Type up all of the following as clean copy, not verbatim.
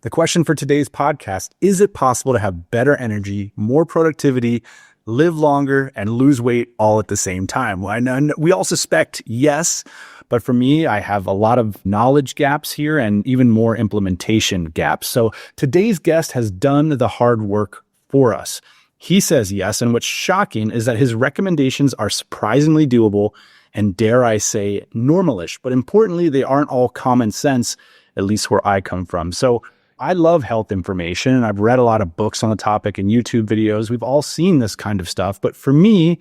The question for today's podcast, is it possible to have better energy, more productivity, live longer, and lose weight all at the same time? Well, I know we all suspect yes, but for me, I have a lot of knowledge gaps here and even more implementation gaps. So today's guest has done the hard work for us. He says yes, and what's shocking is that his recommendations are surprisingly doable and, dare I say, normalish. But importantly, they aren't all common sense, at least where I come from. So I love health information, and I've read a lot of books on the topic and YouTube videos. We've all seen this kind of stuff. But for me,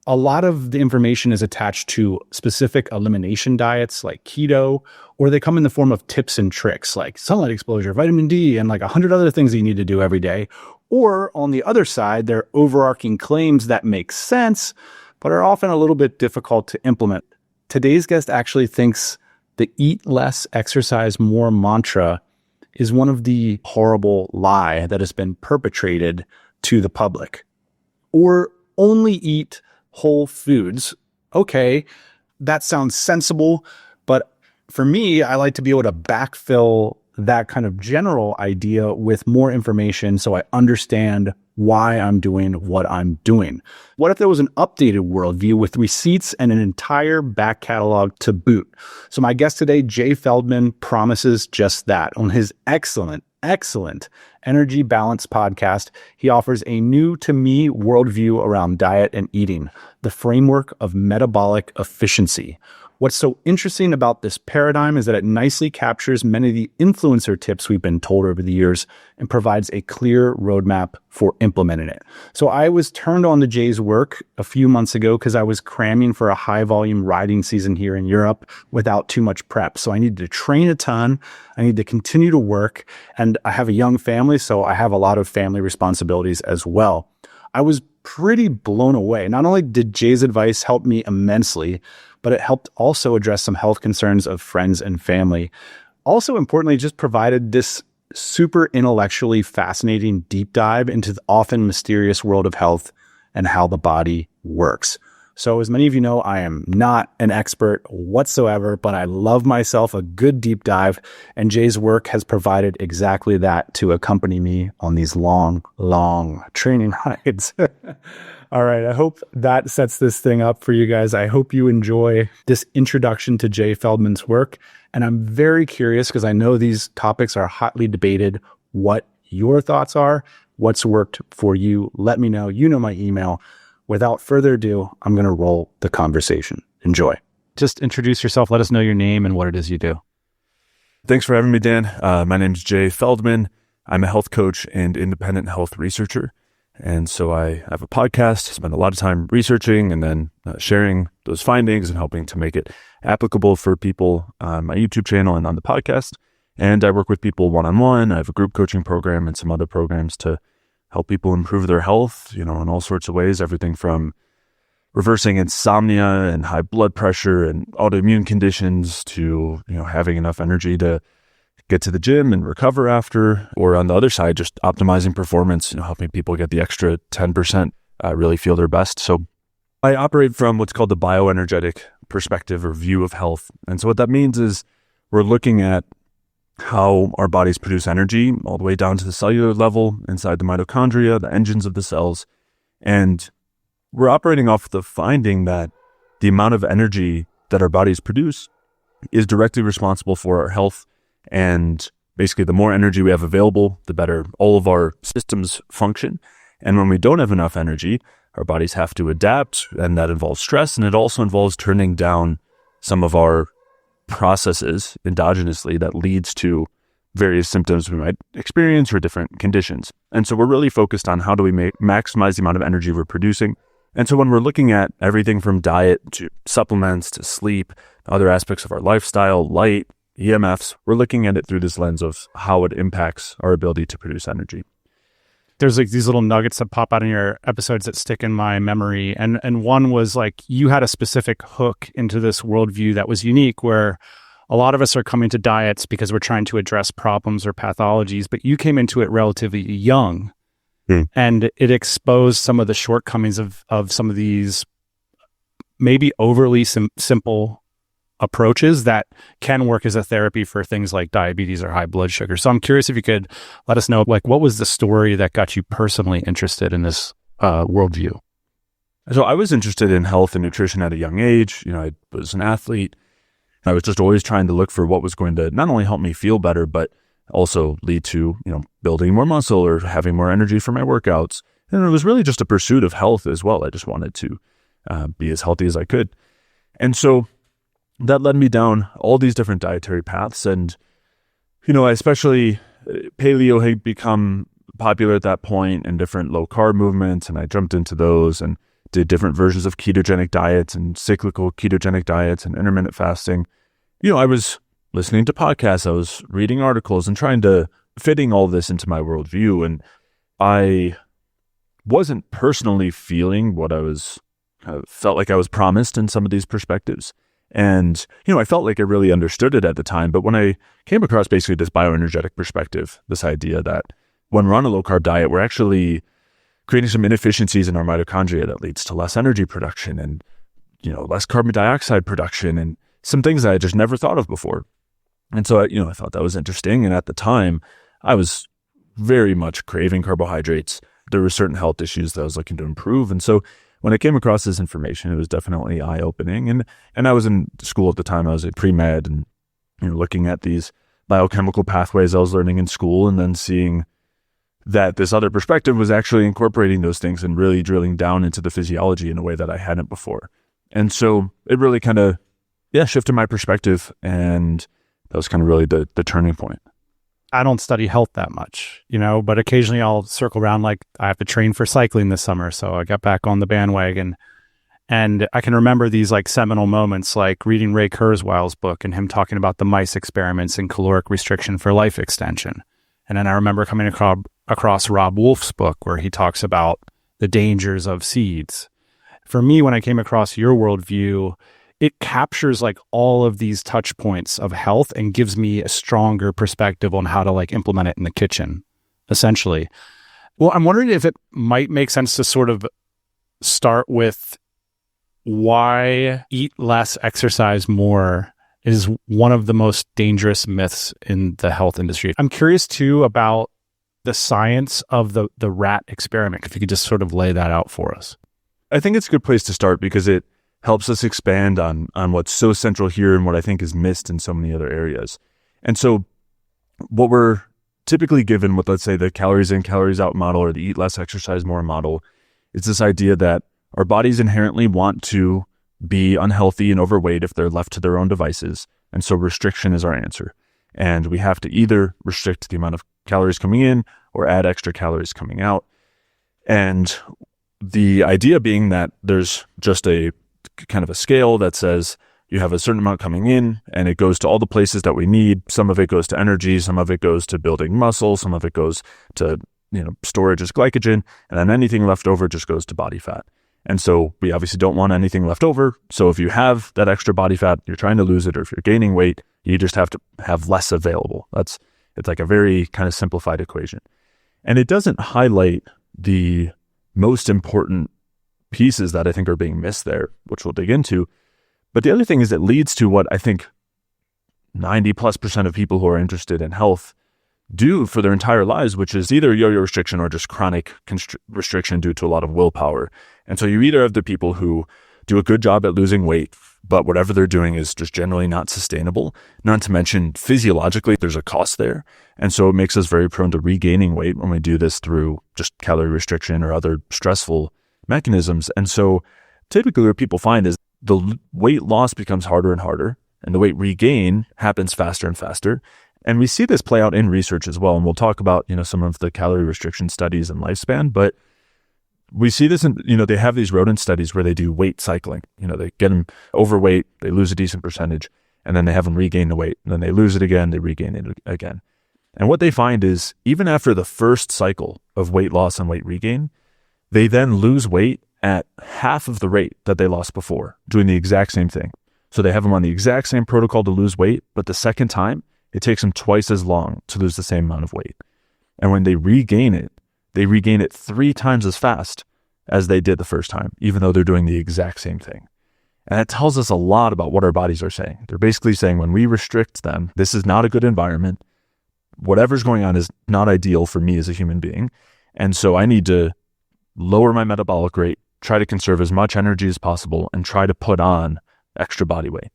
a lot of the information is attached to specific elimination diets like keto, or they come in the form of tips and tricks like sunlight exposure, vitamin D, and like 100 other things that you need to do every day. Or on the other side, they're overarching claims that make sense, but are often a little bit difficult to implement. Today's guest actually thinks the eat less, exercise more mantra is one of the horrible lie that has been perpetrated to the public. Or only eat whole foods. Okay, that sounds sensible, but for me, I like to be able to backfill that kind of general idea with more information so I understand why I'm doing what I'm doing. What if there was an updated worldview with receipts and an entire back catalog to boot? So my guest today, Jay Feldman, promises just that. On his excellent Energy Balance podcast, he offers a new to me worldview around diet and eating, the framework of metabolic efficiency. What's so interesting about this paradigm is that it nicely captures many of the influencer tips we've been told over the years and provides a clear roadmap for implementing it. So I was turned on to Jay's work a few months ago because I was cramming for a high volume riding season here in Europe without too much prep. So I needed to train a ton. I need to continue to work, and I have a young family, so I have a lot of family responsibilities as well. I was pretty blown away. Not only did Jay's advice help me immensely, but it helped also address some health concerns of friends and family. Also, importantly, just provided this super intellectually fascinating deep dive into the often mysterious world of health and how the body works. So as many of you know, I am not an expert whatsoever, but I love myself a good deep dive, and Jay's work has provided exactly that to accompany me on these long training rides. All right, I hope that sets this thing up for you guys. I hope you enjoy this introduction to Jay Feldman's work. And I'm very curious, because I know these topics are hotly debated, what your thoughts are, what's worked for you. Let me know. You know my email. Without further ado, I'm going to roll the conversation. Enjoy. Just introduce yourself. Let us know your name and what it is you do. Thanks for having me, Dan. My name is Jay Feldman. I'm a health coach and independent health researcher. And so I have a podcast, spend a lot of time researching and then sharing those findings and helping to make it applicable for people on my YouTube channel and on the podcast. And I work with people one-on-one. I have a group coaching program and some other programs to help people improve their health, in all sorts of ways, everything from reversing insomnia and high blood pressure and autoimmune conditions to, having enough energy to get to the gym and recover after, or on the other side, just optimizing performance, helping people get the extra 10%, really feel their best. So I operate from what's called the bioenergetic perspective or view of health. And so what that means is we're looking at how our bodies produce energy all the way down to the cellular level inside the mitochondria, the engines of the cells. And we're operating off the finding that the amount of energy that our bodies produce is directly responsible for our health. And basically, the more energy we have available, the better all of our systems function. And when we don't have enough energy, our bodies have to adapt, and that involves stress. And it also involves turning down some of our processes endogenously that leads to various symptoms we might experience or different conditions. And so we're really focused on how do we maximize the amount of energy we're producing. And so when we're looking at everything from diet to supplements to sleep, other aspects of our lifestyle, light, EMFs, we're looking at it through this lens of how it impacts our ability to produce energy. There's like these little nuggets that pop out in your episodes that stick in my memory. And one was like, you had a specific hook into this worldview that was unique, where a lot of us are coming to diets because we're trying to address problems or pathologies, but you came into it relatively young. And it exposed some of the shortcomings of some of these maybe overly simple approaches that can work as a therapy for things like diabetes or high blood sugar. So I'm curious if you could let us know, like, what was the story that got you personally interested in this worldview? So I was interested in health and nutrition at a young age. I was an athlete. I was just always trying to look for what was going to not only help me feel better, but also lead to, building more muscle or having more energy for my workouts. And it was really just a pursuit of health as well. I just wanted to be as healthy as I could. And so that led me down all these different dietary paths. And, especially paleo had become popular at that point, and different low carb movements. And I jumped into those and did different versions of ketogenic diets and cyclical ketogenic diets and intermittent fasting. I was listening to podcasts, I was reading articles and trying to fitting all this into my worldview. And I wasn't personally feeling what I felt like I was promised in some of these perspectives. And, I felt like I really understood it at the time. But when I came across basically this bioenergetic perspective, this idea that when we're on a low carb diet, we're actually creating some inefficiencies in our mitochondria that leads to less energy production and, less carbon dioxide production and some things that I just never thought of before. And so, I thought that was interesting. And at the time, I was very much craving carbohydrates. There were certain health issues that I was looking to improve. And so when I came across this information, it was definitely eye-opening. And I was in school at the time. I was at pre-med and, looking at these biochemical pathways I was learning in school, and then seeing that this other perspective was actually incorporating those things and really drilling down into the physiology in a way that I hadn't before. And so it really kind of, shifted my perspective. And that was kind of really the turning point. I don't study health that much, but occasionally I'll circle around, like I have to train for cycling this summer. So I got back on the bandwagon, and I can remember these like seminal moments, like reading Ray Kurzweil's book and him talking about the mice experiments and caloric restriction for life extension. And then I remember coming across Rob Wolf's book where he talks about the dangers of seeds. For me, when I came across your worldview, it captures like all of these touch points of health and gives me a stronger perspective on how to like implement it in the kitchen, essentially. Well, I'm wondering if it might make sense to sort of start with why eat less, exercise more is one of the most dangerous myths in the health industry. I'm curious too about the science of the rat experiment, if you could just sort of lay that out for us. I think it's a good place to start because it helps us expand on what's so central here and what I think is missed in so many other areas. And so what we're typically given with, let's say, the calories in, calories out model or the eat less, exercise more model, is this idea that our bodies inherently want to be unhealthy and overweight if they're left to their own devices. And so restriction is our answer. And we have to either restrict the amount of calories coming in or add extra calories coming out. And the idea being that there's just a kind of a scale that says you have a certain amount coming in and it goes to all the places that we need. Some of it goes to energy, some of it goes to building muscle, some of it goes to, storage as glycogen, and then anything left over just goes to body fat. And so we obviously don't want anything left over. So if you have that extra body fat, you're trying to lose it, or if you're gaining weight, you just have to have less available. It's like a very kind of simplified equation. And it doesn't highlight the most important pieces that I think are being missed there, which we'll dig into. But the other thing is it leads to what I think 90+% of people who are interested in health do for their entire lives, which is either yo-yo restriction or just chronic restriction due to a lot of willpower. And so you either have the people who do a good job at losing weight, but whatever they're doing is just generally not sustainable, not to mention physiologically, there's a cost there. And so it makes us very prone to regaining weight when we do this through just calorie restriction or other stressful mechanisms. And so typically what people find is the weight loss becomes harder and harder, and the weight regain happens faster and faster. And we see this play out in research as well. And we'll talk about, some of the calorie restriction studies and lifespan, but we see this in, they have these rodent studies where they do weight cycling. They get them overweight, they lose a decent percentage, and then they have them regain the weight, and then they lose it again, they regain it again. And what they find is even after the first cycle of weight loss and weight regain, they then lose weight at half of the rate that they lost before, doing the exact same thing. So they have them on the exact same protocol to lose weight, but the second time, it takes them twice as long to lose the same amount of weight. And when they regain it 3 times as fast as they did the first time, even though they're doing the exact same thing. And it tells us a lot about what our bodies are saying. They're basically saying when we restrict them, this is not a good environment. Whatever's going on is not ideal for me as a human being. And so I need to lower my metabolic rate, try to conserve as much energy as possible, and try to put on extra body weight.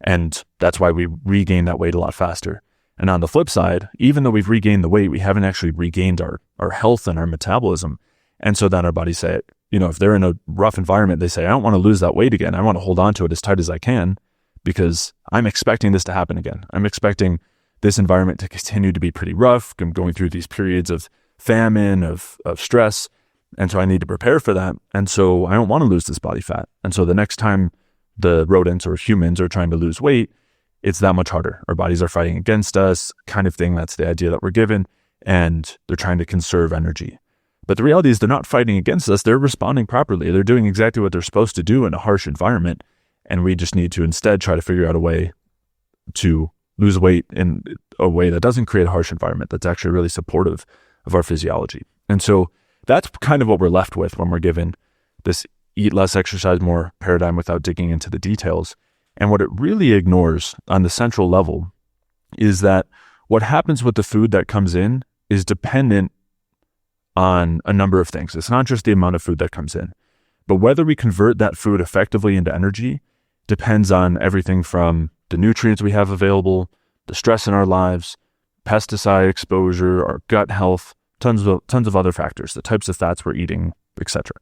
And that's why we regain that weight a lot faster. And on the flip side, even though we've regained the weight, we haven't actually regained our health and our metabolism. And so then our bodies say, if they're in a rough environment, they say, I don't want to lose that weight again. I want to hold on to it as tight as I can because I'm expecting this to happen again. I'm expecting this environment to continue to be pretty rough. I'm going through these periods of famine, of stress. And so I need to prepare for that. And so I don't want to lose this body fat. And so the next time the rodents or humans are trying to lose weight, it's that much harder. Our bodies are fighting against us, kind of thing. That's the idea that we're given. And they're trying to conserve energy. But the reality is they're not fighting against us. They're responding properly. They're doing exactly what they're supposed to do in a harsh environment. And we just need to instead try to figure out a way to lose weight in a way that doesn't create a harsh environment, that's actually really supportive of our physiology. And so that's kind of what we're left with when we're given this eat less, exercise more paradigm without digging into the details. And what it really ignores on the central level is that what happens with the food that comes in is dependent on a number of things. It's not just the amount of food that comes in, but whether we convert that food effectively into energy depends on everything from the nutrients we have available, the stress in our lives, pesticide exposure, our gut health, tons of other factors, the types of fats we're eating, etc.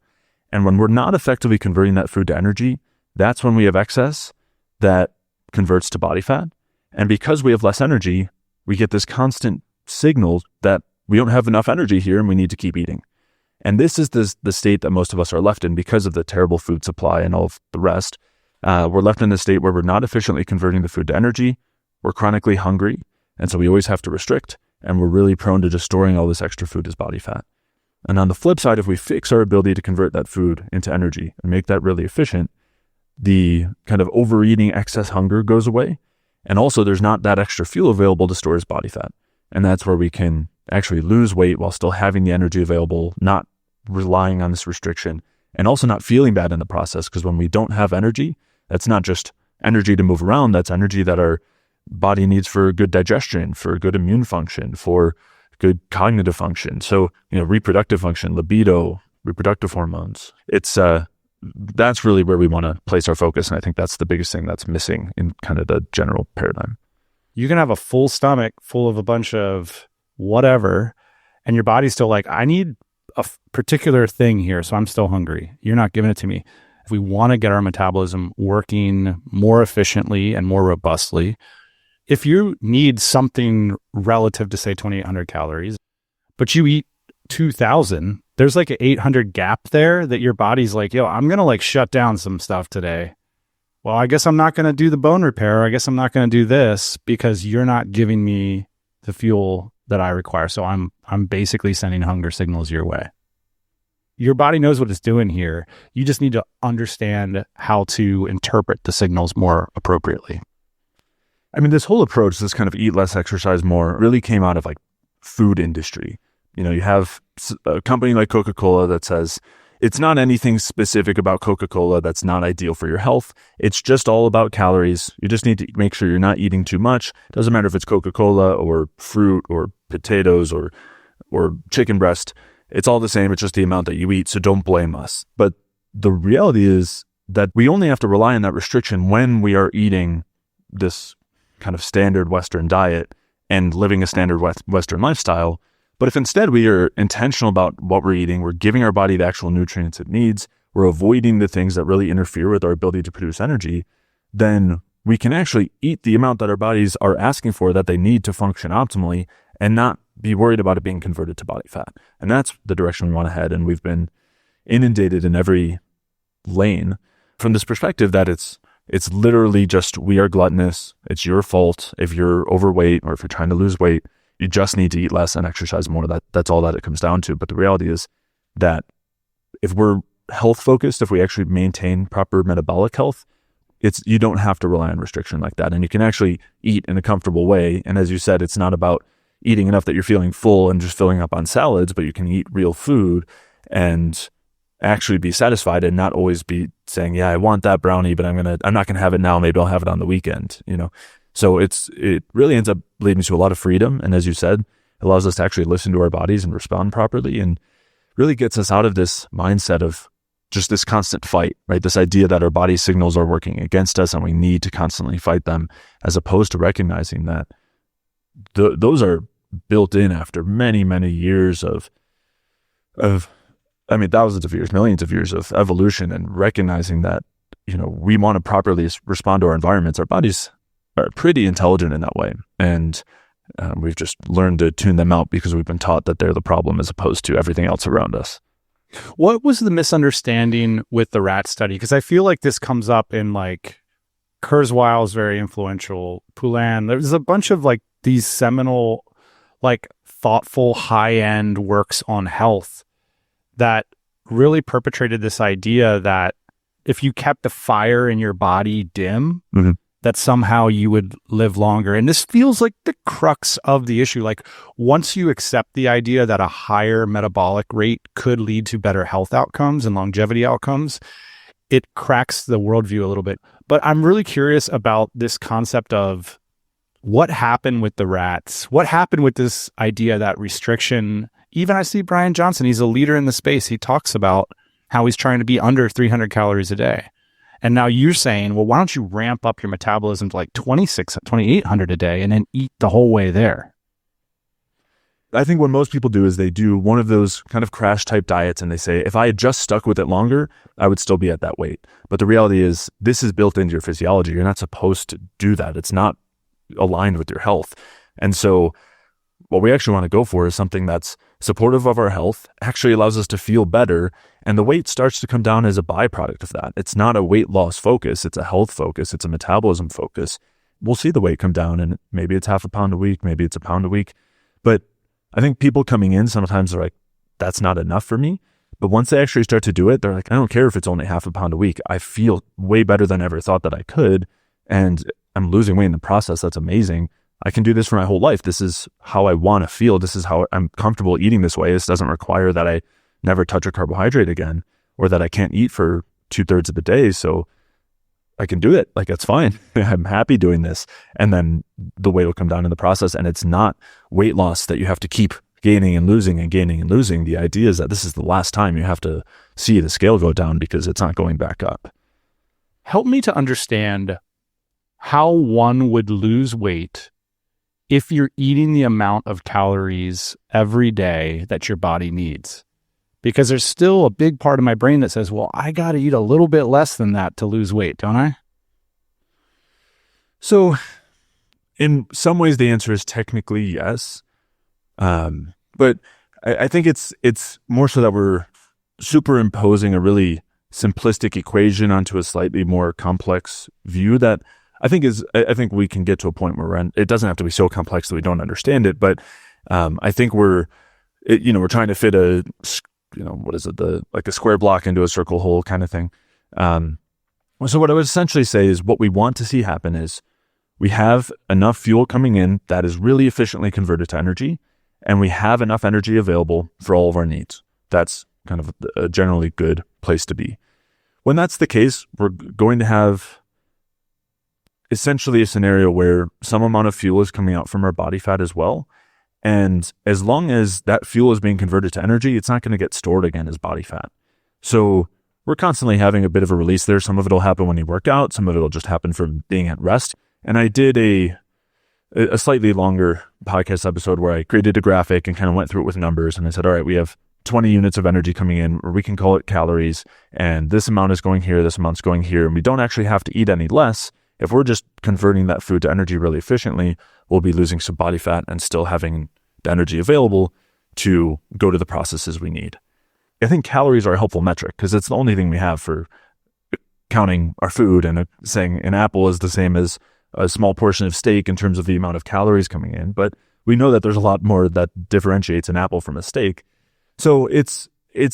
And when we're not effectively converting that food to energy, that's when we have excess that converts to body fat. And because we have less energy, we get this constant signal that we don't have enough energy here and we need to keep eating. And this is the state that most of us are left in because of the terrible food supply and all of the rest. We're left in a state where we're not efficiently converting the food to energy. We're chronically hungry. And so we always have to restrict. And we're really prone to just storing all this extra food as body fat. And on the flip side, if we fix our ability to convert that food into energy and make that really efficient, the kind of overeating excess hunger goes away. And also there's not that extra fuel available to store as body fat. And that's where we can actually lose weight while still having the energy available, not relying on this restriction, and also not feeling bad in the process. Because when we don't have energy, that's not just energy to move around, that's energy that our body needs for good digestion, for good immune function, for good cognitive function. So, reproductive function, libido, reproductive hormones. It's that's really where we want to place our focus. And I think that's the biggest thing that's missing in kind of the general paradigm. You can have a full stomach full of a bunch of whatever, and your body's still like, I need a particular thing here, so I'm still hungry. You're not giving it to me. If we want to get our metabolism working more efficiently and more robustly, if you need something relative to, say, 2,800 calories, but you eat 2,000, there's like an 800 gap there that your body's like, yo, I'm going to like shut down some stuff today. Well, I guess I'm not going to do the bone repair. I guess I'm not going to do this because you're not giving me the fuel that I require. So I'm basically sending hunger signals your way. Your body knows what it's doing here. You just need to understand how to interpret the signals more appropriately. I mean, this whole approach, this kind of eat less, exercise more, really came out of like food industry. You have a company like Coca-Cola that says it's not anything specific about Coca-Cola that's not ideal for your health. It's just all about calories. You just need to make sure you're not eating too much. It doesn't matter if it's Coca-Cola or fruit or potatoes or chicken breast. It's all the same. It's just the amount that you eat. So don't blame us. But the reality is that we only have to rely on that restriction when we are eating this kind of standard Western diet and living a standard Western lifestyle. But if instead we are intentional about what we're eating, we're giving our body the actual nutrients it needs, we're avoiding the things that really interfere with our ability to produce energy, then we can actually eat the amount that our bodies are asking for that they need to function optimally and not be worried about it being converted to body fat. And that's the direction we want to head. And we've been inundated in every lane from this perspective that it's literally just, we are gluttonous. It's your fault if you're overweight or if you're trying to lose weight. You just need to eat less and exercise more. That's all that it comes down to. But the reality is that if we're health focused, if we actually maintain proper metabolic health, you don't have to rely on restriction like that. And you can actually eat in a comfortable way. And as you said, it's not about eating enough that you're feeling full and just filling up on salads, but you can eat real food and actually be satisfied and not always be saying, yeah, I want that brownie, but I'm not gonna have it now. Maybe I'll have it on the weekend, So it really ends up leading to a lot of freedom. And as you said, it allows us to actually listen to our bodies and respond properly, and really gets us out of this mindset of just this constant fight, right? This idea that our body signals are working against us and we need to constantly fight them, as opposed to recognizing that those are built in after many, many years of thousands of years, millions of years of evolution, and recognizing that, we want to properly respond to our environments. Our bodies are pretty intelligent in that way. And we've just learned to tune them out because we've been taught that they're the problem as opposed to everything else around us. What was the misunderstanding with the rat study? Because I feel like this comes up in Kurzweil is very influential. Poulin, there's a bunch of these seminal, thoughtful, high-end works on health that really perpetrated this idea that if you kept the fire in your body dim, that somehow you would live longer. And this feels like the crux of the issue. Once you accept the idea that a higher metabolic rate could lead to better health outcomes and longevity outcomes, it cracks the worldview a little bit. But I'm really curious about this concept of what happened with the rats. What happened with this idea that restriction, even I see Brian Johnson, he's a leader in the space. He talks about how he's trying to be under 300 calories a day. And now you're saying, well, why don't you ramp up your metabolism to 2,800 a day and then eat the whole way there? I think what most people do is they do one of those kind of crash type diets and they say, if I had just stuck with it longer, I would still be at that weight. But the reality is this is built into your physiology. You're not supposed to do that. It's not aligned with your health. And so what we actually want to go for is something that's supportive of our health, actually allows us to feel better, and the weight starts to come down as a byproduct of that. It's not a weight loss focus, it's a health focus, it's a metabolism focus. We'll see the weight come down, and maybe it's half a pound a week, maybe it's a pound a week. But I think people coming in sometimes they're like, that's not enough for me. But once they actually start to do it, they're like, I don't care if it's only half a pound a week. I feel way better than I ever thought that I could, and I'm losing weight in the process. That's amazing. I can do this for my whole life. This is how I want to feel. This is how I'm comfortable eating this way. This doesn't require that I never touch a carbohydrate again, or that I can't eat for 2/3 of the day. So I can do it. That's fine. I'm happy doing this. And then the weight will come down in the process. And it's not weight loss that you have to keep gaining and losing and gaining and losing. The idea is that this is the last time you have to see the scale go down because it's not going back up. Help me to understand how one would lose weight if you're eating the amount of calories every day that your body needs. Because there's still a big part of my brain that says, well, I got to eat a little bit less than that to lose weight, don't I? So in some ways, the answer is technically yes. But I think it's more so that we're superimposing a really simplistic equation onto a slightly more complex view that I think we can get to a point where it doesn't have to be so complex that we don't understand it. But I think we're trying to fit a square block into a circle hole kind of thing. So what I would essentially say is what we want to see happen is we have enough fuel coming in that is really efficiently converted to energy, and we have enough energy available for all of our needs. That's kind of a generally good place to be. When that's the case, we're going to have essentially a scenario where some amount of fuel is coming out from our body fat as well. And as long as that fuel is being converted to energy, it's not going to get stored again as body fat. So we're constantly having a bit of a release there. Some of it will happen when you work out. Some of it will just happen from being at rest. And I did a slightly longer podcast episode where I created a graphic and kind of went through it with numbers. And I said, all right, we have 20 units of energy coming in, or we can call it calories. And this amount is going here, this amount's going here. And we don't actually have to eat any less. If we're just converting that food to energy really efficiently, we'll be losing some body fat and still having the energy available to go to the processes we need. I think calories are a helpful metric because it's the only thing we have for counting our food, and saying an apple is the same as a small portion of steak in terms of the amount of calories coming in. But we know that there's a lot more that differentiates an apple from a steak. So it's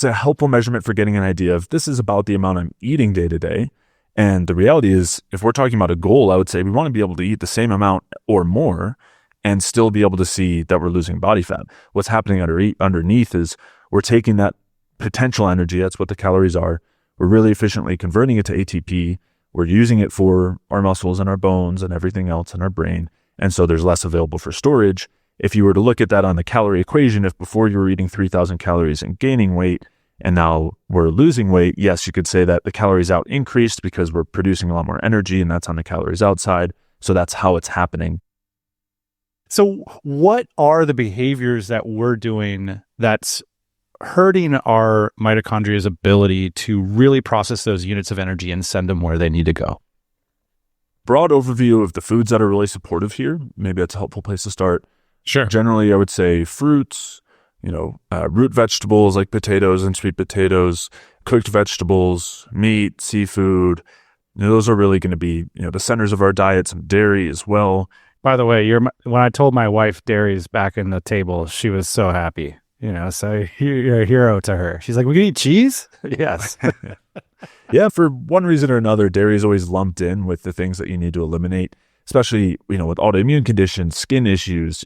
a helpful measurement for getting an idea of this is about the amount I'm eating day to day. And the reality is, if we're talking about a goal, I would say we want to be able to eat the same amount or more and still be able to see that we're losing body fat. What's happening underneath is we're taking that potential energy. That's what the calories are. We're really efficiently converting it to ATP. We're using it for our muscles and our bones and everything else in our brain. And so there's less available for storage. If you were to look at that on the calorie equation, if before you were eating 3,000 calories and gaining weight, and now we're losing weight, yes, you could say that the calories out increased because we're producing a lot more energy, and that's on the calories outside. So that's how it's happening. So what are the behaviors that we're doing that's hurting our mitochondria's ability to really process those units of energy and send them where they need to go? Broad overview of the foods that are really supportive here. Maybe that's a helpful place to start. Sure. Generally, I would say fruits, root vegetables like potatoes and sweet potatoes, cooked vegetables, meat, seafood. Those are really going to be, the centers of our diet, some dairy as well. By the way, when I told my wife dairy's back in the table, she was so happy. So you're a hero to her. She's like, we can eat cheese? Yes. Yeah, for one reason or another, dairy is always lumped in with the things that you need to eliminate, especially, with autoimmune conditions, skin issues,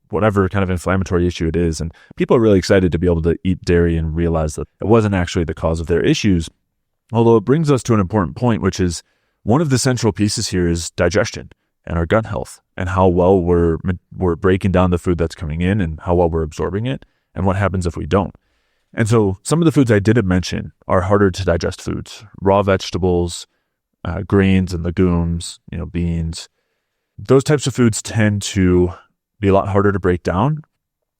whatever kind of inflammatory issue it is. And people are really excited to be able to eat dairy and realize that it wasn't actually the cause of their issues. Although it brings us to an important point, which is one of the central pieces here is digestion and our gut health and how well we're breaking down the food that's coming in and how well we're absorbing it and what happens if we don't. And so some of the foods I didn't mention are harder to digest foods: raw vegetables, grains and legumes, beans. Those types of foods tend to be a lot harder to break down,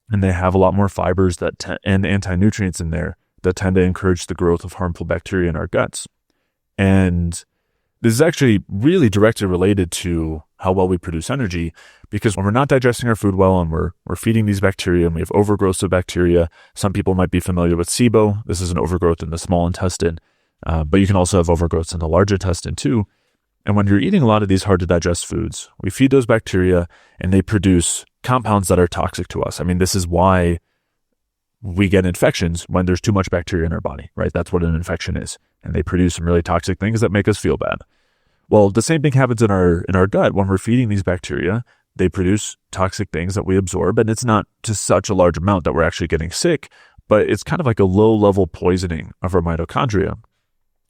and they have a lot more fibers and anti-nutrients in there that tend to encourage the growth of harmful bacteria in our guts. And this is actually really directly related to how well we produce energy, because when we're not digesting our food well and we're feeding these bacteria and we have overgrowth of bacteria, some people might be familiar with SIBO. This is an overgrowth in the small intestine, but you can also have overgrowths in the large intestine too. And when you're eating a lot of these hard to digest foods, we feed those bacteria and they produce compounds that are toxic to us. I mean, this is why we get infections when there's too much bacteria in our body, right? That's what an infection is. And they produce some really toxic things that make us feel bad. Well, the same thing happens in our gut. When we're feeding these bacteria, they produce toxic things that we absorb, and it's not to such a large amount that we're actually getting sick, but it's kind of like a low-level poisoning of our mitochondria.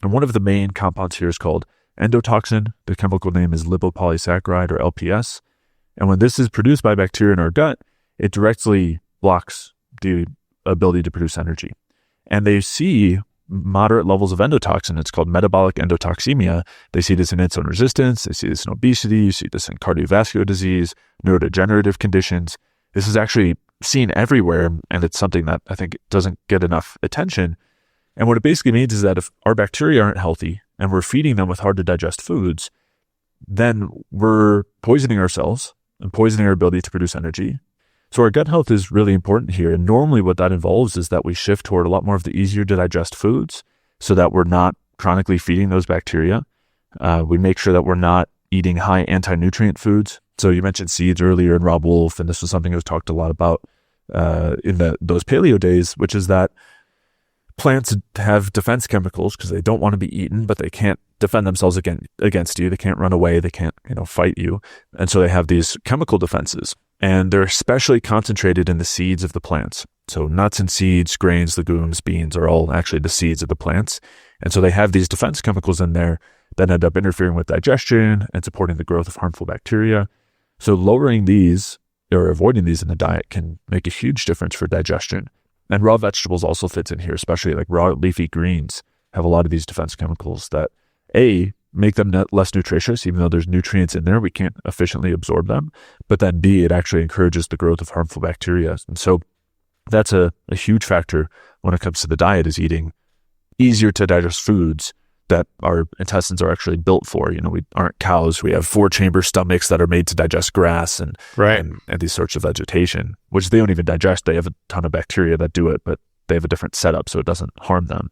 And one of the main compounds here is called endotoxin. The chemical name is lipopolysaccharide, or LPS. And when this is produced by bacteria in our gut, it directly blocks the ability to produce energy. And they see moderate levels of endotoxin. It's called metabolic endotoxemia. They see this in insulin resistance. They see this in obesity. You see this in cardiovascular disease, neurodegenerative conditions. This is actually seen everywhere, and it's something that I think doesn't get enough attention. And what it basically means is that if our bacteria aren't healthy and we're feeding them with hard to digest foods, then we're poisoning ourselves and poisoning our ability to produce energy. So our gut health is really important here. And normally what that involves is that we shift toward a lot more of the easier to digest foods so that we're not chronically feeding those bacteria. We make sure that we're not eating high anti-nutrient foods. So you mentioned seeds earlier in Rob Wolf, and this was something that was talked a lot about in those paleo days, which is that plants have defense chemicals because they don't want to be eaten, but they can't defend themselves against you. They can't run away. They can't, fight you. And so they have these chemical defenses, and they're especially concentrated in the seeds of the plants. So nuts and seeds, grains, legumes, beans are all actually the seeds of the plants. And so they have these defense chemicals in there that end up interfering with digestion and supporting the growth of harmful bacteria. So lowering these or avoiding these in the diet can make a huge difference for digestion. And raw vegetables also fits in here, especially like raw leafy greens have a lot of these defense chemicals that make them less nutritious. Even though there's nutrients in there, we can't efficiently absorb them. But then B, it actually encourages the growth of harmful bacteria. And so that's a huge factor when it comes to the diet, is eating easier to digest foods that our intestines are actually built for. We aren't cows. We have 4-chamber stomachs that are made to digest grass and these sorts of vegetation, which they don't even digest. They have a ton of bacteria that do it, but they have a different setup so it doesn't harm them.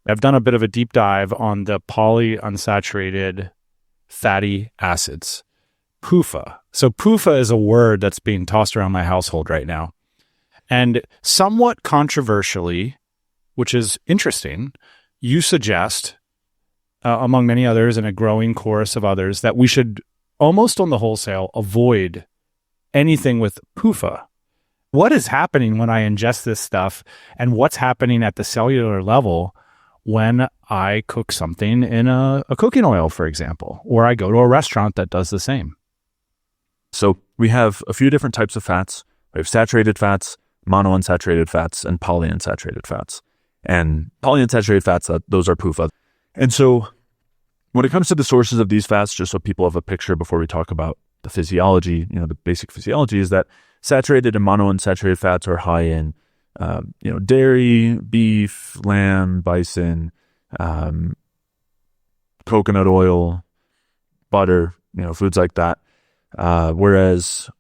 I've done a bit of a deep dive on the polyunsaturated fatty acids, PUFA. So PUFA is a word that's being tossed around my household right now. And somewhat controversially, which is interesting, you suggest, among many others and a growing chorus of others, that we should almost on the wholesale avoid anything with PUFA. what is happening when I ingest this stuff, and what's happening at the cellular level when I cook something in a cooking oil, for example, or I go to a restaurant that does the same. So we have a few different types of fats. We have saturated fats, monounsaturated fats, and polyunsaturated fats. And polyunsaturated fats, those are PUFAs. And so when it comes to the sources of these fats, just so people have a picture before we talk about the physiology, the basic physiology is that saturated and monounsaturated fats are high in dairy, beef, lamb, bison, coconut oil, butter, foods like that. Whereas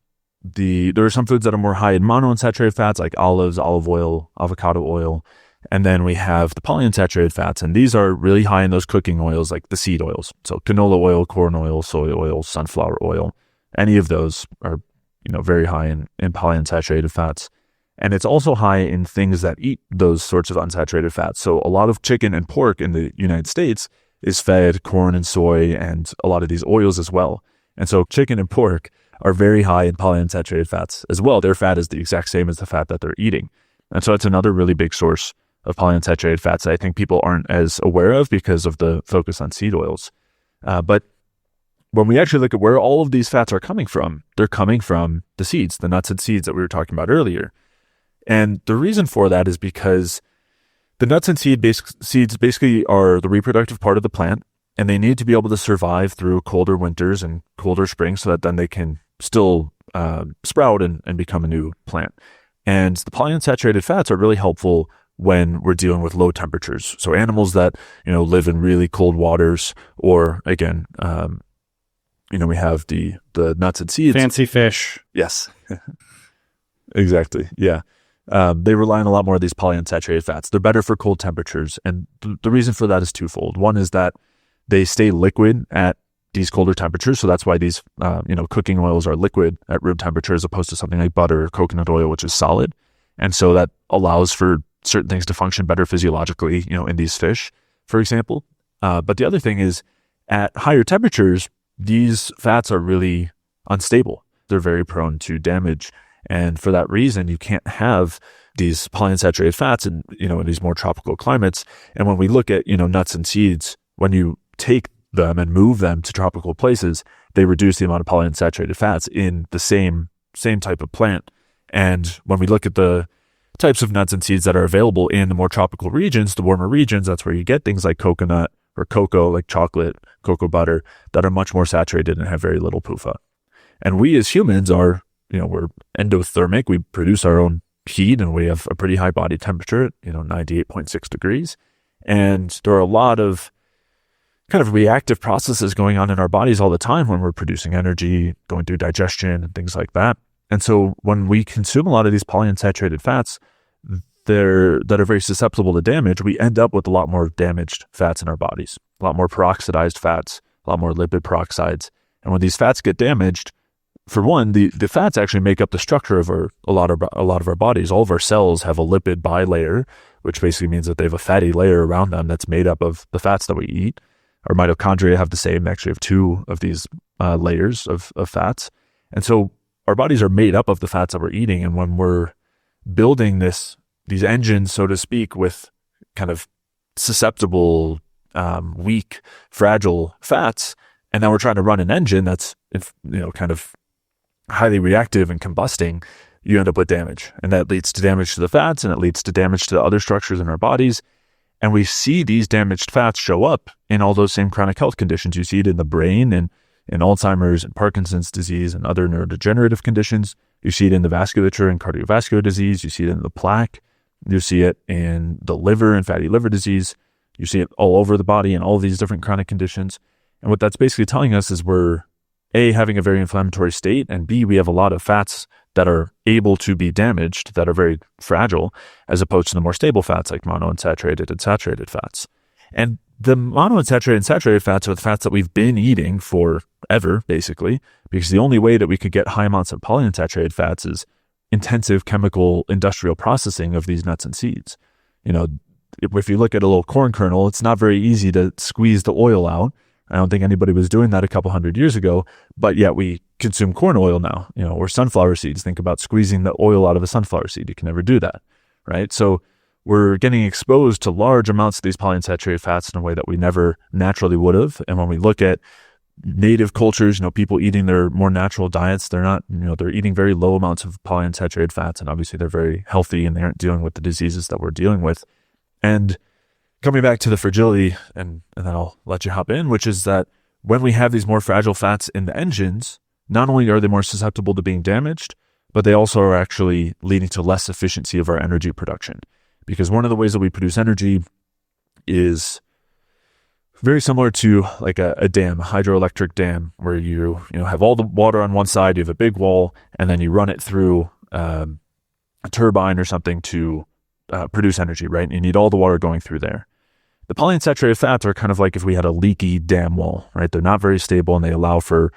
there are some foods that are more high in monounsaturated fats like olives, olive oil, avocado oil. And then we have the polyunsaturated fats, and these are really high in those cooking oils like the seed oils. So canola oil, corn oil, soy oil, sunflower oil, any of those are very high in polyunsaturated fats. And it's also high in things that eat those sorts of unsaturated fats. So a lot of chicken and pork in the United States is fed corn and soy and a lot of these oils as well. And so chicken and pork are very high in polyunsaturated fats as well. Their fat is the exact same as the fat that they're eating. And so it's another really big source of polyunsaturated fats that I think people aren't as aware of because of the focus on seed oils. But when we actually look at where all of these fats are coming from, they're coming from the seeds, the nuts and seeds that we were talking about earlier. And the reason for that is because the nuts and seeds basically are the reproductive part of the plant, and they need to be able to survive through colder winters and colder springs so that then they can still sprout and become a new plant. And the polyunsaturated fats are really helpful when we're dealing with low temperatures. So animals that, live in really cold waters, or again, we have the nuts and seeds. Fancy fish. Yes, exactly. Yeah. They rely on a lot more of these polyunsaturated fats. They're better for cold temperatures. And the reason for that is twofold. One is that they stay liquid at these colder temperatures. So that's why these, cooking oils are liquid at room temperature as opposed to something like butter or coconut oil, which is solid. And so that allows for certain things to function better physiologically, in these fish, for example. But the other thing is at higher temperatures, these fats are really unstable. They're very prone to damage. And for that reason, you can't have these polyunsaturated fats in these more tropical climates. And when we look at, nuts and seeds, when you take them and move them to tropical places, they reduce the amount of polyunsaturated fats in the same type of plant. And when we look at the types of nuts and seeds that are available in the more tropical regions, the warmer regions, that's where you get things like coconut or cocoa, like chocolate, cocoa butter, that are much more saturated and have very little PUFA. And we as humans are, we're endothermic. We produce our own heat and we have a pretty high body temperature, 98.6 degrees. And there are a lot of kind of reactive processes going on in our bodies all the time when we're producing energy, going through digestion and things like that. And so when we consume a lot of these polyunsaturated fats that are very susceptible to damage, we end up with a lot more damaged fats in our bodies, a lot more peroxidized fats, a lot more lipid peroxides. And when these fats get damaged, for one, the fats actually make up the structure of a lot of our bodies. All of our cells have a lipid bilayer, which basically means that they have a fatty layer around them that's made up of the fats that we eat. Our mitochondria have the same, actually have two of these layers of fats. And so our bodies are made up of the fats that we're eating. And when we're building these engines, so to speak, with kind of susceptible, weak, fragile fats, and then we're trying to run an engine that's, kind of highly reactive and combusting, you end up with damage. And that leads to damage to the fats, and it leads to damage to the other structures in our bodies. And we see these damaged fats show up in all those same chronic health conditions. You see it in the brain and in Alzheimer's and Parkinson's disease and other neurodegenerative conditions. You see it in the vasculature and cardiovascular disease. You see it in the plaque. You see it in the liver and fatty liver disease. You see it all over the body in all of these different chronic conditions. And what that's basically telling us is we're A, having a very inflammatory state, and B, we have a lot of fats that are able to be damaged, that are very fragile, as opposed to the more stable fats like monounsaturated and saturated fats. And the monounsaturated and saturated fats are the fats that we've been eating forever, basically, because the only way that we could get high amounts of polyunsaturated fats is intensive chemical industrial processing of these nuts and seeds. If you look at a little corn kernel, it's not very easy to squeeze the oil out, I don't think anybody was doing that a couple hundred years ago, but yet we consume corn oil now, or sunflower seeds. Think about squeezing the oil out of a sunflower seed. You can never do that, right? So we're getting exposed to large amounts of these polyunsaturated fats in a way that we never naturally would have. And when we look at native cultures, people eating their more natural diets, they're not, they're eating very low amounts of polyunsaturated fats, and obviously they're very healthy and they aren't dealing with the diseases that we're dealing with. And coming back to the fragility, and then I'll let you hop in, which is that when we have these more fragile fats in the engines, not only are they more susceptible to being damaged, but they also are actually leading to less efficiency of our energy production. Because one of the ways that we produce energy is very similar to like a dam, a hydroelectric dam, where you have all the water on one side, you have a big wall, and then you run it through a turbine or something to produce energy, right? And you need all the water going through there. The polyunsaturated fats are kind of like if we had a leaky dam wall, right? They're not very stable and they allow for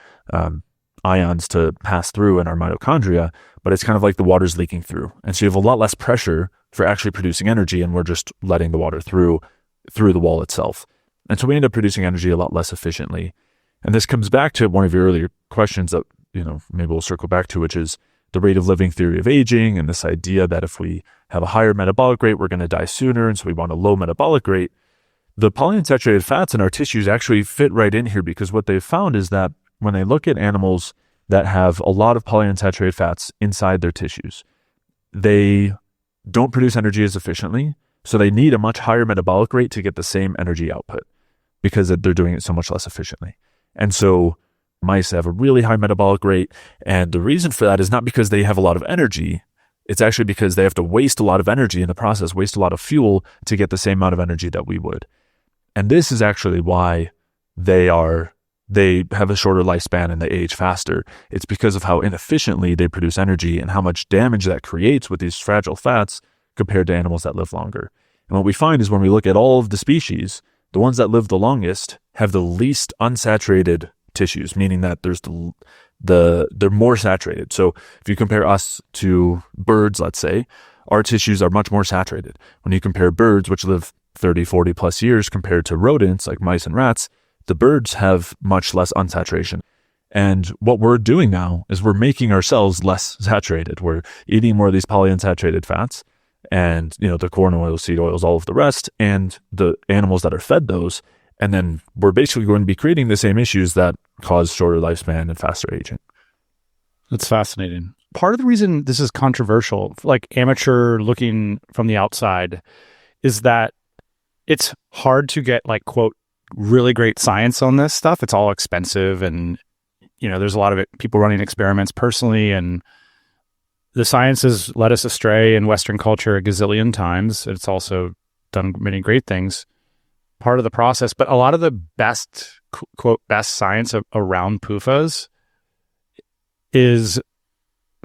ions to pass through in our mitochondria, but it's kind of like the water's leaking through. And so you have a lot less pressure for actually producing energy, and we're just letting the water through the wall itself. And so we end up producing energy a lot less efficiently. And this comes back to one of your earlier questions that, maybe we'll circle back to, which is the rate of living theory of aging, and this idea that if we have a higher metabolic rate, we're going to die sooner. And so we want a low metabolic rate. The polyunsaturated fats in our tissues actually fit right in here, because what they've found is that when they look at animals that have a lot of polyunsaturated fats inside their tissues, they don't produce energy as efficiently. So they need a much higher metabolic rate to get the same energy output, because they're doing it so much less efficiently. And so mice have a really high metabolic rate. And the reason for that is not because they have a lot of energy. It's actually because they have to waste a lot of energy in the process, waste a lot of fuel to get the same amount of energy that we would. And this is actually why they have a shorter lifespan and they age faster. It's because of how inefficiently they produce energy and how much damage that creates with these fragile fats compared to animals that live longer. And what we find is when we look at all of the species, the ones that live the longest have the least unsaturated tissues, meaning that there's they're more saturated. So if you compare us to birds, let's say, our tissues are much more saturated. When you compare birds, which live 30, 40 plus years, compared to rodents like mice and rats, the birds have much less unsaturation. And what we're doing now is we're making ourselves less saturated. We're eating more of these polyunsaturated fats and, the corn oil, seed oils, all of the rest, and the animals that are fed those. And then we're basically going to be creating the same issues that cause shorter lifespan and faster aging. That's fascinating. Part of the reason this is controversial, like amateur looking from the outside, is that it's hard to get like, quote, really great science on this stuff. It's all expensive, and there's a lot of people running experiments personally, and the science has led us astray in Western culture a gazillion times. It's also done many great things, part of the process. But a lot of the best, quote, best science around PUFAs is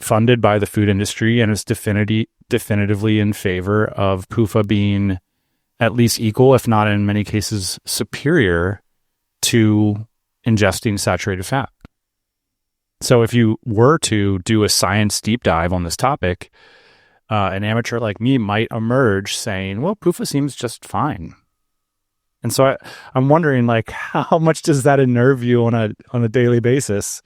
funded by the food industry, and is definitively in favor of PUFA being at least equal, if not in many cases superior, to ingesting saturated fat. So if you were to do a science deep dive on this topic, an amateur like me might emerge saying, well, PUFA seems just fine. And so I'm wondering, like, how much does that unnerve you on a daily basis?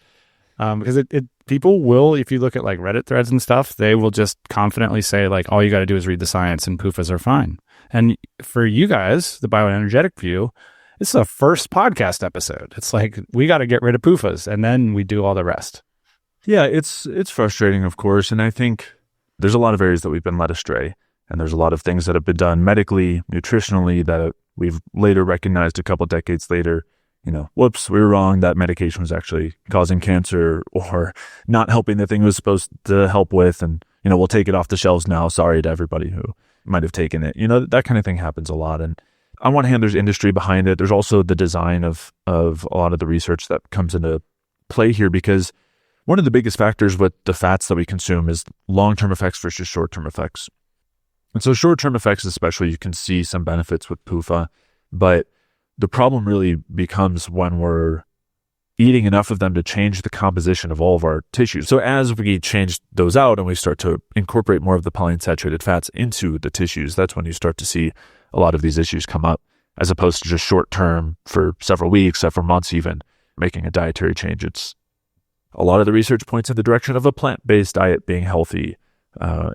Because people will, if you look at like Reddit threads and stuff, they will just confidently say like, all you got to do is read the science and PUFAs are fine. And for you guys, the Bioenergetic View, it's the first podcast episode. It's like, we got to get rid of PUFAs, and then we do all the rest. Yeah, it's frustrating, of course. And I think there's a lot of areas that we've been led astray. And there's a lot of things that have been done medically, nutritionally, that we've later recognized a couple decades later, whoops, we were wrong. That medication was actually causing cancer or not helping the thing it was supposed to help with. And, we'll take it off the shelves now. Sorry to everybody who might have taken it. That kind of thing happens a lot. And on one hand, there's industry behind it. There's also the design of a lot of the research that comes into play here, because one of the biggest factors with the fats that we consume is long-term effects versus short-term effects. And so short-term effects, especially, you can see some benefits with PUFA, but the problem really becomes when we're eating enough of them to change the composition of all of our tissues. So as we change those out and we start to incorporate more of the polyunsaturated fats into the tissues, that's when you start to see a lot of these issues come up. as opposed to just short term for several weeks, several months even, making a dietary change. It's a lot of the research points in the direction of a plant-based diet being healthy.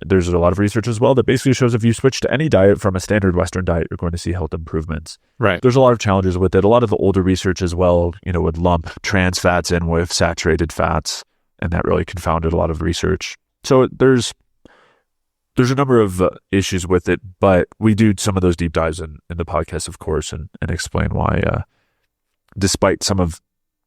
There's a lot of research as well that basically shows if you switch to any diet from a standard Western diet, you're going to see health improvements. Right. There's a lot of challenges with it. A lot of the older research as well, would lump trans fats in with saturated fats, and that really confounded a lot of research. So there's a number of issues with it, but we do some of those deep dives in the podcast, of course, and explain why, despite some of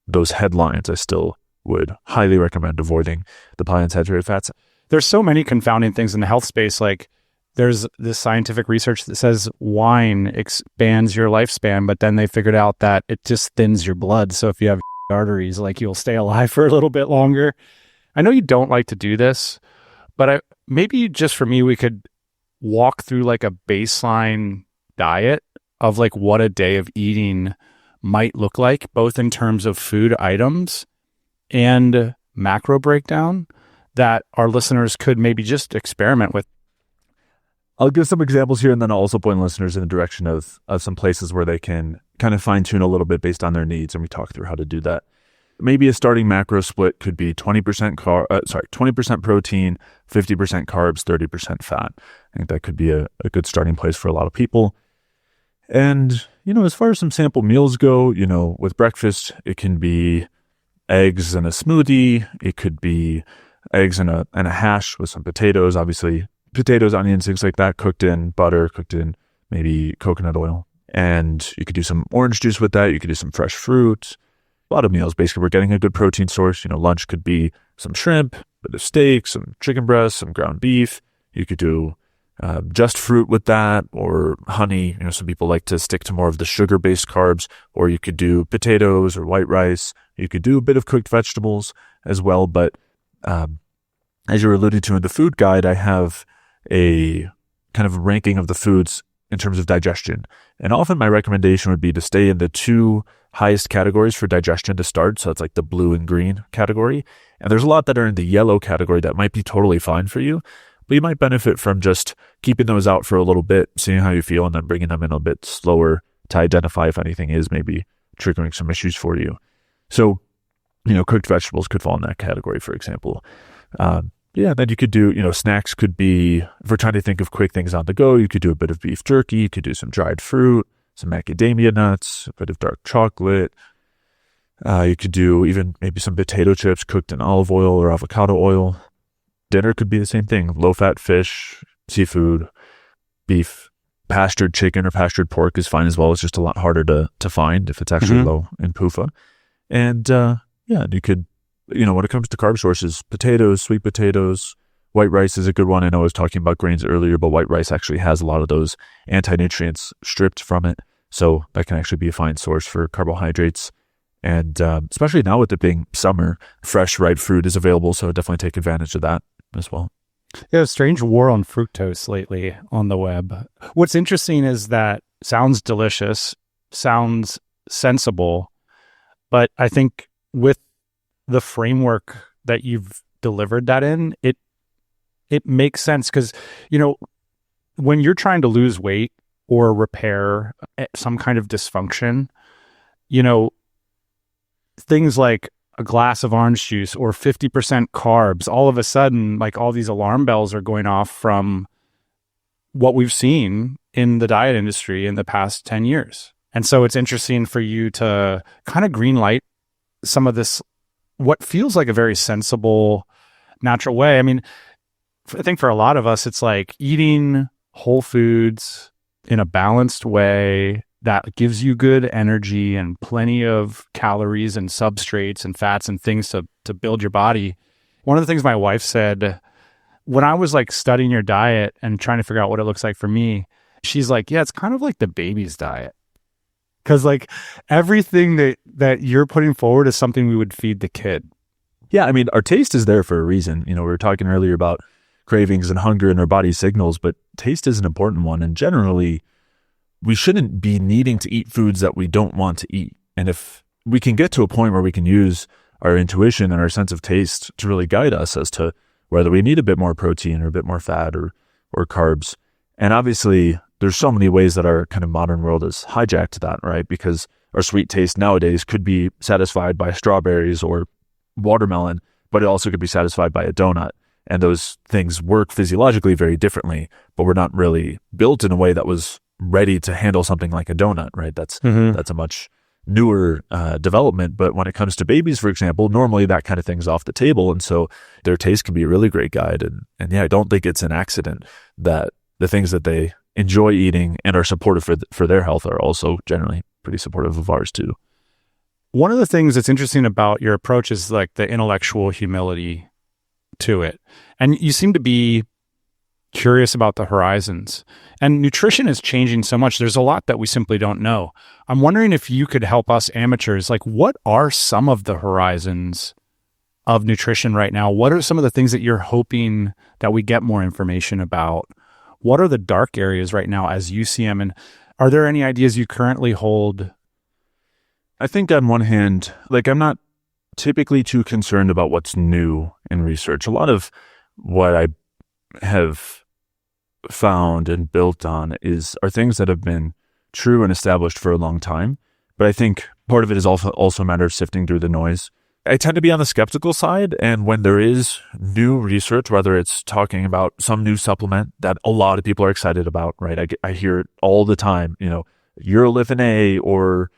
those headlines, I still would highly recommend avoiding the polyunsaturated fats. There's so many confounding things in the health space. Like there's this scientific research that says wine expands your lifespan, but then they figured out that it just thins your blood. So if you have arteries, like you'll stay alive for a little bit longer. I know you don't like to do this, but maybe just for me, we could walk through like a baseline diet of like what a day of eating might look like, both in terms of food items and macro breakdown that our listeners could maybe just experiment with. I'll give some examples here, and then I'll also point listeners in the direction of some places where they can kind of fine tune a little bit based on their needs, and we talk through how to do that. Maybe a starting macro split could be 20% 20% protein, 50% carbs, 30% fat. I think that could be a good starting place for a lot of people. And, as far as some sample meals go, with breakfast, it can be eggs and a smoothie. It could be eggs and a hash with some potatoes, obviously potatoes, onions, things like that, cooked in butter, cooked in maybe coconut oil. And you could do some orange juice with that. You could do some fresh fruit. A lot of meals, basically, we're getting a good protein source. Lunch could be some shrimp, a bit of steak, some chicken breast, some ground beef. You could do just fruit with that, or honey. Some people like to stick to more of the sugar-based carbs, or you could do potatoes or white rice. You could do a bit of cooked vegetables as well. But as you were alluding to in the food guide, I have a kind of ranking of the foods in terms of digestion. And often my recommendation would be to stay in the two highest categories for digestion to start. So it's like the blue and green category. And there's a lot that are in the yellow category that might be totally fine for you, but you might benefit from just keeping those out for a little bit, seeing how you feel, and then bringing them in a bit slower to identify if anything is maybe triggering some issues for you. So, cooked vegetables could fall in that category, for example. Then you could do, snacks could be, if we're trying to think of quick things on the go, you could do a bit of beef jerky, you could do some dried fruit, some macadamia nuts, a bit of dark chocolate. You could do even maybe some potato chips cooked in olive oil or avocado oil. Dinner could be the same thing, low-fat fish, seafood, beef. Pastured chicken or pastured pork is fine as well. It's just a lot harder to find if it's actually low in PUFA. And you could, when it comes to carb sources, potatoes, sweet potatoes, white rice is a good one. I know I was talking about grains earlier, but white rice actually has a lot of those anti-nutrients stripped from it. So that can actually be a fine source for carbohydrates. And especially now with it being summer, fresh, ripe fruit is available. So definitely take advantage of that as well. Yeah, a strange war on fructose lately on the web. What's interesting is that sounds delicious, sounds sensible, but I think with the framework that you've delivered that in, it makes sense because, when you're trying to lose weight or repair some kind of dysfunction, things like a glass of orange juice or 50% carbs, all of a sudden, like all these alarm bells are going off from what we've seen in the diet industry in the past 10 years. And so it's interesting for you to kind of green light some of this, what feels like a very sensible, natural way. I mean, I think for a lot of us, it's like eating whole foods in a balanced way that gives you good energy and plenty of calories and substrates and fats and things to build your body. One of the things my wife said when I was like studying your diet and trying to figure out what it looks like for me, she's like, yeah, it's kind of like the baby's diet. Because like everything that you're putting forward is something we would feed the kid. Yeah, I mean, our taste is there for a reason. We were talking earlier about cravings and hunger and our body signals, but taste is an important one. And generally, we shouldn't be needing to eat foods that we don't want to eat. And if we can get to a point where we can use our intuition and our sense of taste to really guide us as to whether we need a bit more protein or a bit more fat or carbs. And obviously, there's so many ways that our kind of modern world has hijacked that, right? Because our sweet taste nowadays could be satisfied by strawberries or watermelon, but it also could be satisfied by a donut. And those things work physiologically very differently, but we're not really built in a way that was ready to handle something like a donut, right? That's a much newer development. But when it comes to babies, for example, normally that kind of thing's off the table. And so their taste can be a really great guide. And yeah, I don't think it's an accident that the things that they enjoy eating and are supportive for their health are also generally pretty supportive of ours too. One of the things that's interesting about your approach is like the intellectual humility to it. And you seem to be curious about the horizons. And nutrition is changing so much. There's a lot that we simply don't know. I'm wondering if you could help us amateurs, like what are some of the horizons of nutrition right now? What are some of the things that you're hoping that we get more information about? What are the dark areas right now as you see them? And are there any ideas you currently hold? I think on one hand, like I'm not typically too concerned about what's new in research. A lot of what I have found and built on are things that have been true and established for a long time. But I think part of it is also a matter of sifting through the noise. I tend to be on the skeptical side, and when there is new research, whether it's talking about some new supplement that a lot of people are excited about, right? I hear it all the time, urolithin A or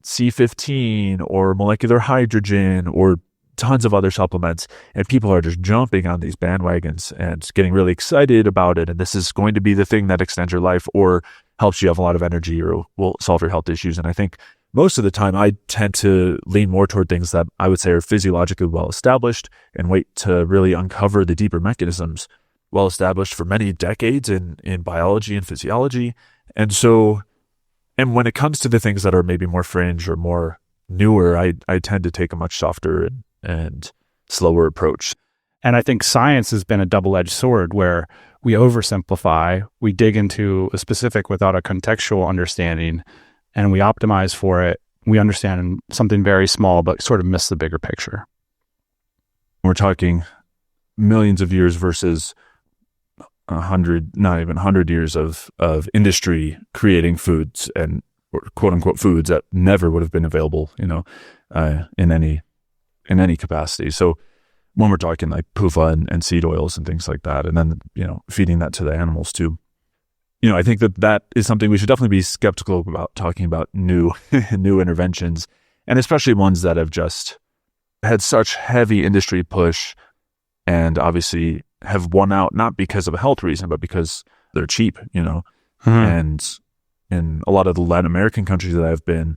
C15 or molecular hydrogen or tons of other supplements, and people are just jumping on these bandwagons and getting really excited about it. And this is going to be the thing that extends your life or helps you have a lot of energy or will solve your health issues. And I think most of the time I tend to lean more toward things that I would say are physiologically well established and wait to really uncover the deeper mechanisms well established for many decades in biology and physiology. And when it comes to the things that are maybe more fringe or more newer, I tend to take a much softer and slower approach. And I think science has been a double-edged sword where we oversimplify, we dig into a specific without a contextual understanding, and we optimize for it. We understand something very small, but sort of miss the bigger picture. We're talking millions of years versus 100, not even 100 years of industry creating foods and or quote unquote foods that never would have been available, in any capacity. So when we're talking like PUFA and seed oils and things like that, and then, feeding that to the animals too, I think that is something we should definitely be skeptical about talking about new interventions, and especially ones that have just had such heavy industry push and obviously have won out, not because of a health reason, but because they're cheap, and in a lot of the Latin American countries that I've been,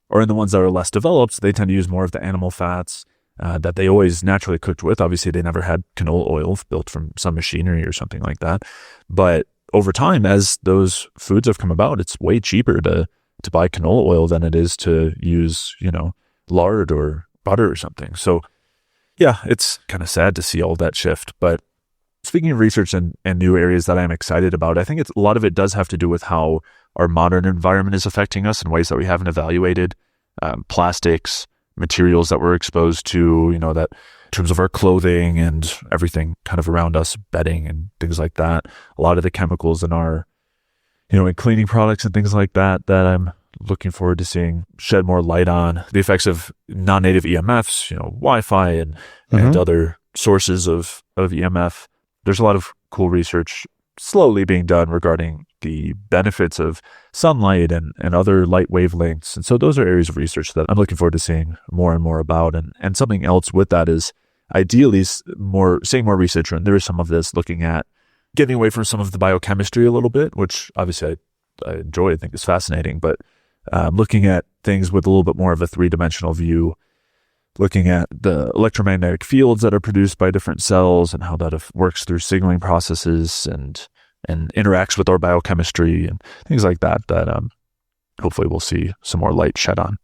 or in the ones that are less developed, they tend to use more of the animal fats that they always naturally cooked with. Obviously, they never had canola oil built from some machinery or something like that. But over time, as those foods have come about, it's way cheaper to buy canola oil than it is to use, lard or butter or something. So yeah, it's kind of sad to see all that shift. But speaking of research and new areas that I'm excited about, I think a lot of it does have to do with how our modern environment is affecting us in ways that we haven't evaluated. Plastics, materials that we're exposed to, that in terms of our clothing and everything kind of around us, bedding and things like that. A lot of the chemicals in our, in cleaning products and things like that I'm looking forward to seeing shed more light on. The effects of non-native EMFs, Wi-Fi and other sources of EMF. There's a lot of cool research slowly being done regarding the benefits of sunlight and other light wavelengths. And so those are areas of research that I'm looking forward to seeing more and more about. And something else with that is ideally seeing more research. And there is some of this looking at getting away from some of the biochemistry a little bit, which obviously I enjoy, I think is fascinating, but looking at things with a little bit more of a three-dimensional view, looking at the electromagnetic fields that are produced by different cells and how that works through signaling processes and interacts with our biochemistry and things like that hopefully we'll see some more light shed on.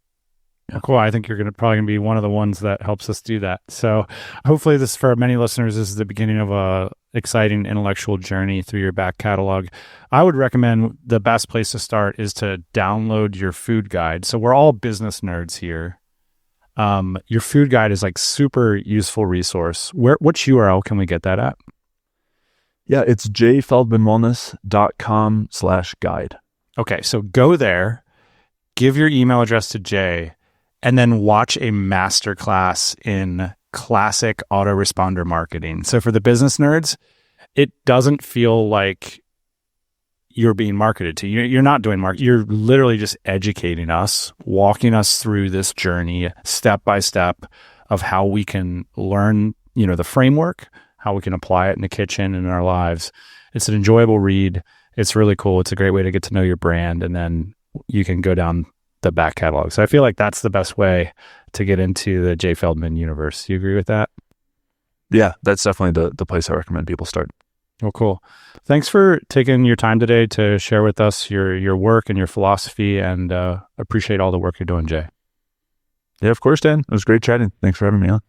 Yeah. Cool. I think you're probably going to be one of the ones that helps us do that. So hopefully this, for many listeners, this is the beginning of a exciting intellectual journey through your back catalog. I would recommend the best place to start is to download your food guide. So we're all business nerds here. Your food guide is like super useful resource. Which URL can we get that at? Yeah, it's jayfeldmanwellness.com/guide. Okay, so go there, give your email address to Jay, and then watch a masterclass in classic autoresponder marketing. So for the business nerds, it doesn't feel like you're being marketed to. You're not doing marketing. You're literally just educating us, walking us through this journey step by step of how we can learn, the framework, how we can apply it in the kitchen and in our lives. It's an enjoyable read. It's really cool. It's a great way to get to know your brand, and then you can go down the back catalog. So I feel like that's the best way to get into the Jay Feldman universe. You agree with that? Yeah, that's definitely the place I recommend people start. Well, cool. Thanks for taking your time today to share with us your work and your philosophy, and appreciate all the work you're doing, Jay. Yeah, of course, Dan. It was great chatting. Thanks for having me on.